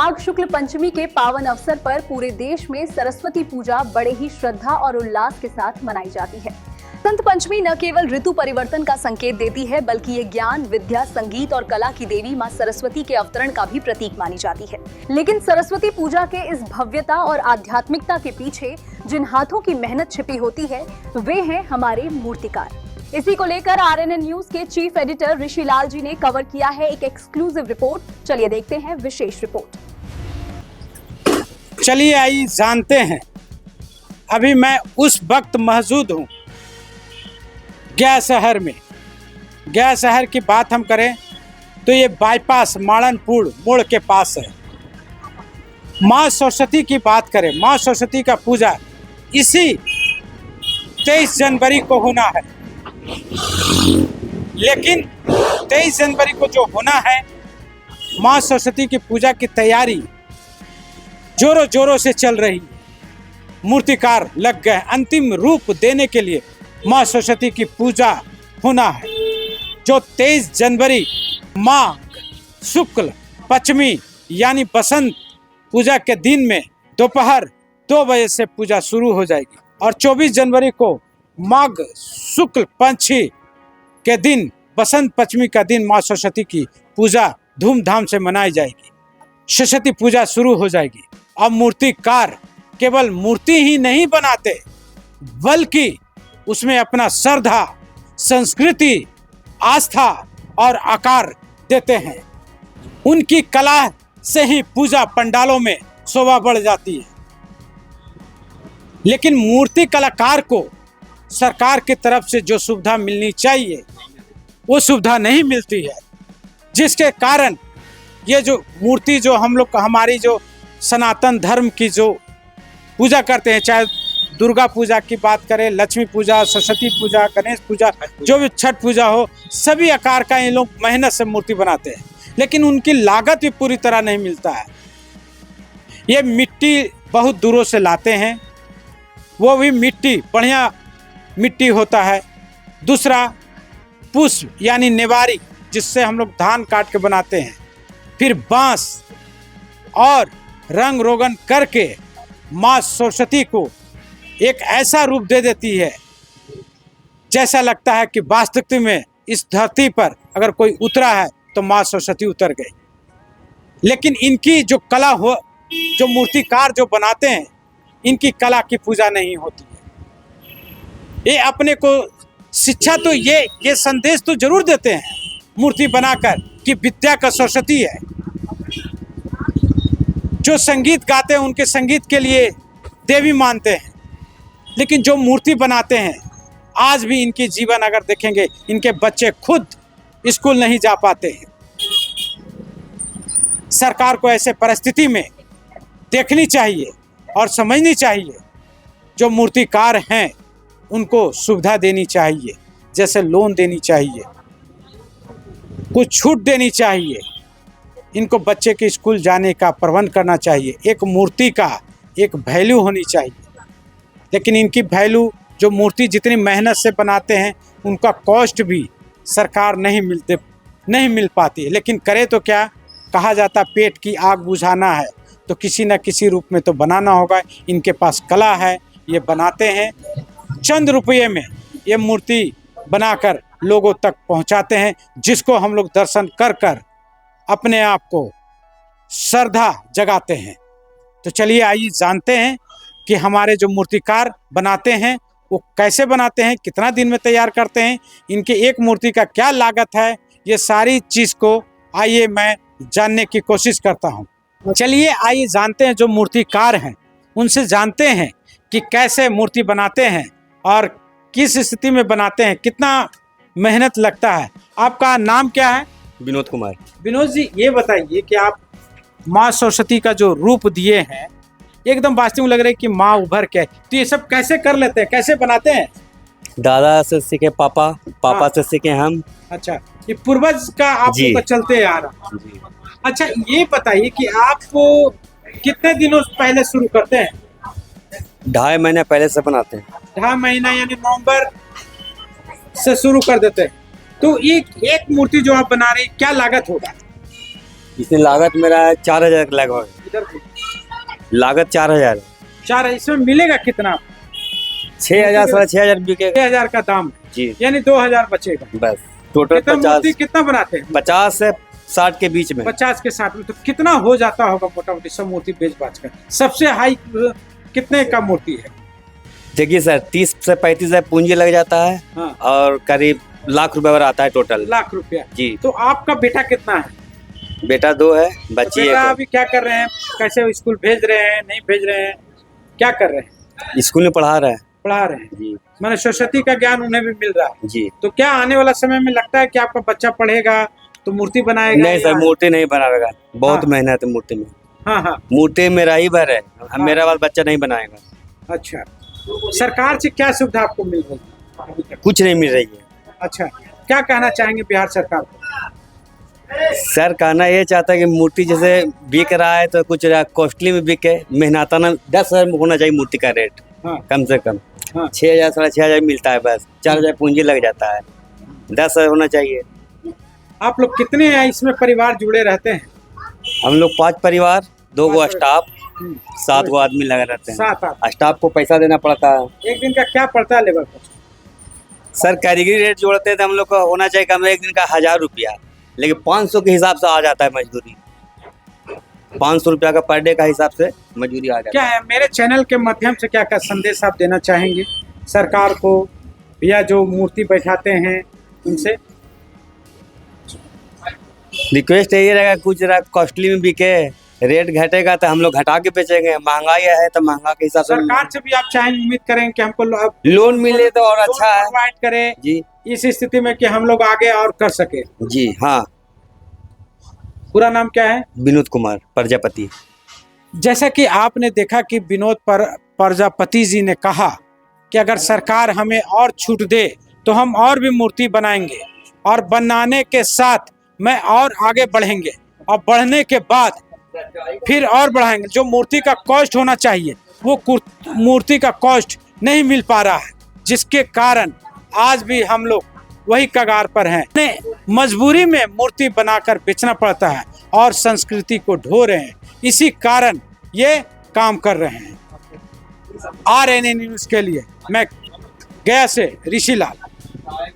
माघ शुक्ल पंचमी के पावन अवसर पर पूरे देश में सरस्वती पूजा बड़े ही श्रद्धा और उल्लास के साथ मनाई जाती है। बसंत पंचमी न केवल ऋतु परिवर्तन का संकेत देती है, बल्कि ये ज्ञान, विद्या, संगीत और कला की देवी मां सरस्वती के अवतरण का भी प्रतीक मानी जाती है। लेकिन सरस्वती पूजा के इस भव्यता और आध्यात्मिकता के पीछे जिन हाथों की मेहनत छिपी होती है, वे हैं हमारे मूर्तिकार। इसी को लेकर आरएनएन न्यूज के चीफ एडिटर ऋषि लाल जी ने कवर किया है एक एक्सक्लूसिव रिपोर्ट। चलिए देखते हैं विशेष रिपोर्ट। चलिए आइए जानते हैं। अभी मैं उस वक्त मौजूद हूँ गया शहर में। गया शहर की बात हम करें तो ये बाईपास माड़नपुर मोड़ के पास है। माँ सरस्वती की बात करें, माँ सरस्वती का पूजा इसी 23 जनवरी को होना है। लेकिन 23 जनवरी को जो होना है, माँ सरस्वती की पूजा की तैयारी जोरों जोरों से चल रही है। मूर्तिकार लग गए, अंतिम रूप देने के लिए माँ सरस्वती की पूजा होना है, जो 23 जनवरी माघ शुक्ल पंचमी यानी बसंत पूजा के दिन में दोपहर 2 बजे से पूजा शुरू हो जाएगी और 24 जनवरी को माघ शुक्ल पंचमी के दिन बसंत पंचमी का दिन माँ सरस्वती की पूजा धूमधाम से मनाई जाएगी। सरस्वती पूजा शुरू हो जाएगी। अब मूर्तिकार केवल मूर्ति ही नहीं बनाते, बल्कि उसमें अपना श्रद्धा, संस्कृति, आस्था और आकार देते हैं। उनकी कला से ही पूजा पंडालों में शोभा बढ़ जाती है। लेकिन मूर्ति कलाकार को सरकार की तरफ से जो सुविधा मिलनी चाहिए, वो सुविधा नहीं मिलती है, जिसके कारण ये जो मूर्ति जो हम लोग हमारी जो सनातन धर्म की जो पूजा करते हैं, चाहे दुर्गा पूजा की बात करें, लक्ष्मी पूजा, सरस्वती पूजा, गणेश पूजा, जो भी छठ पूजा हो, सभी आकार का ये लोग मेहनत से मूर्ति बनाते हैं, लेकिन उनकी लागत भी पूरी तरह नहीं मिलता है। ये मिट्टी बहुत दूरों से लाते हैं, वो भी मिट्टी बढ़िया मिट्टी होता है। दूसरा पुष्प यानी नेवारी, जिससे हम लोग धान काट के बनाते हैं। फिर बांस और रंग रोगन करके माँ सरस्वती को एक ऐसा रूप दे देती है, जैसा लगता है कि वास्तविकता में इस धरती पर अगर कोई उतरा है तो माँ सरस्वती उतर गई। लेकिन इनकी जो कला हो, जो मूर्तिकार जो बनाते हैं, इनकी कला की पूजा नहीं होती है। ये अपने को शिक्षा तो ये संदेश तो जरूर देते हैं मूर्ति बनाकर कि विद्या का सरस्वती है। जो संगीत गाते हैं उनके संगीत के लिए देवी मानते हैं, लेकिन जो मूर्ति बनाते हैं, आज भी इनकी जीवन अगर देखेंगे, इनके बच्चे खुद स्कूल नहीं जा पाते हैं। सरकार को ऐसे परिस्थिति में देखनी चाहिए और समझनी चाहिए, जो मूर्तिकार हैं उनको सुविधा देनी चाहिए, जैसे लोन देनी चाहिए, कुछ छूट देनी चाहिए, इनको बच्चे के स्कूल जाने का प्रबंध करना चाहिए। एक मूर्ति का एक वैल्यू होनी चाहिए। लेकिन इनकी वैल्यू, जो मूर्ति जितनी मेहनत से बनाते हैं, उनका कॉस्ट भी सरकार नहीं मिल पाती है। लेकिन करे तो क्या, कहा जाता पेट की आग बुझाना है तो किसी न किसी रूप में तो बनाना होगा। इनके पास कला है, ये बनाते हैं, चंद रुपये में ये मूर्ति बनाकर लोगों तक पहुंचाते हैं, जिसको हम लोग दर्शन कर कर अपने आप को श्रद्धा जगाते हैं। तो चलिए आइए जानते हैं कि हमारे जो मूर्तिकार बनाते हैं वो कैसे बनाते हैं, कितना दिन में तैयार करते हैं, इनके एक मूर्ति का क्या लागत है। ये सारी चीज़ को आइए मैं जानने की कोशिश करता हूँ। चलिए आइए जानते हैं, जो मूर्तिकार हैं उनसे जानते हैं कि कैसे मूर्ति बनाते हैं और किस स्थिति में बनाते हैं, कितना मेहनत लगता है। आपका नाम क्या है? विनोद कुमार। विनोद जी, ये बताइए कि आप माँ सरस्वती का जो रूप दिए हैं, एकदम वास्तविक लग रहा है कि माँ उभर के, तो ये सब कैसे कर लेते हैं, कैसे बनाते हैं? दादा से सीखे पापा से सीखे हम। अच्छा, ये पूर्वज का आप लोग का चलते आ रहा। अच्छा, ये बताइए कि आपको कितने दिनों पहले शुरू करते हैं? 2.5 महीने पहले से बनाते हैं। 2.5 महीना यानी नवंबर से शुरू कर देते हैं। तो एक मूर्ति जो आप बना रहे हैं, क्या लागत होगा? इसमें लागत मेरा 4,000 लगभग। इधर भी। लागत 4,000 है। 4 इसमें मिलेगा कितना? 6,000 6,500 बिकेगा 6,000 का दाम है, जी। यानी 2,000 बचेगा। बस टोटल कितना 50 मूर्ति कितना बनाते हैं? 50 से 60 के बीच में। 50 के साथ में तो कितना हो जाता होगा मोटा मोटी सब मूर्ति बेच बाच कर? सबसे हाई कितने का मूर्ति है? देखिए सर 30 से 35 हज़ार पूंजी लग जाता है हाँ। और करीब लाख रुपए आता है टोटल। लाख रुपया जी। तो आपका बेटा कितना है? बेटा 2 है, तो बच्ची बेटा 1 है। अभी क्या कर रहे हैं? कैसे स्कूल भेज रहे हैं, नहीं भेज रहे हैं, क्या कर रहे हैं? स्कूल में पढ़ा रहा है पढ़ा रहे हैं। जी। माने सरस्वती का ज्ञान उन्हें भी मिल रहा है। जी। तो क्या आने वाला समय में लगता है कि आपका बच्चा पढ़ेगा तो मूर्ति बनाएगा? नहीं सर, मूर्ति नहीं बनाएगा, बहुत हाँ। मेहनत है मूर्ति में। हाँ हाँ। मूर्ति मेरा ही भर है, मेरा वाला बच्चा नहीं बनाएगा। अच्छा, सरकार से क्या सुविधा आपको मिल रही है अभी तक? कुछ नहीं मिल रही है। अच्छा, क्या कहना चाहेंगे बिहार सरकार को? सर कहना ये चाहता है कि मूर्ति जैसे बिक रहा है तो कुछ कॉस्टली में बिके, मेहनताना 10,000 में होना चाहिए मूर्ति का रेट। हाँ। कम से कम हाँ। 6,000 6,500 मिलता है, बस 4,000 पूंजी लग जाता है, 10,000 होना चाहिए। आप लोग कितने हैं इसमें परिवार जुड़े रहते हैं? हम लोग 5 परिवार, 2 गो 5 स्टाफ, 7 गो आदमी लगे रहते हैं। 7 आप। स्टाफ को पैसा देना पड़ता है। एक दिन का क्या पड़ता है लेबर को? सर कारीगरी रेट जोड़ते हैं तो हम लोग को होना चाहिए कम एक दिन का 1,000 रुपया, लेकिन 500 के हिसाब से आ जाता है मजदूरी। 500 रुपया का पर डे का हिसाब से मजदूरी आ जाता क्या है मेरे चैनल के माध्यम से क्या क्या संदेश आप देना चाहेंगे सरकार को या जो मूर्ति बैठाते हैं उनसे? रिक्वेस्ट यही रहेगा कुछ कॉस्टली में बिके, रेट घटेगा तो हम लोग घटा के बेचेंगे, महंगाई है तो महंगा के हिसाब से सरकार से भी आप चाहेंगे, उम्मीद करें कि हमको लोन मिले तो और अच्छा है प्रोवाइड करें जी। इस स्थिति में कि हम लोग आगे और कर सके। जी हाँ। पूरा नाम क्या है? विनोद कुमार प्रजापति। जैसा कि आपने देखा कि विनोद प्रजापति जी ने कहा कि अगर सरकार हमें और छूट दे तो हम और भी मूर्ति बनाएंगे और बनाने के साथ में और आगे बढ़ेंगे और बढ़ने के बाद फिर और बढ़ाएंगे। जो मूर्ति का कॉस्ट होना चाहिए वो मूर्ति का कॉस्ट नहीं मिल पा रहा है, जिसके कारण आज भी हम लोग वही कगार पर हैं। मजबूरी में मूर्ति बनाकर बेचना पड़ता है और संस्कृति को ढो रहे हैं, इसी कारण ये काम कर रहे हैं। RNA न्यूज़ के लिए मैं गया से ऋषि लाल।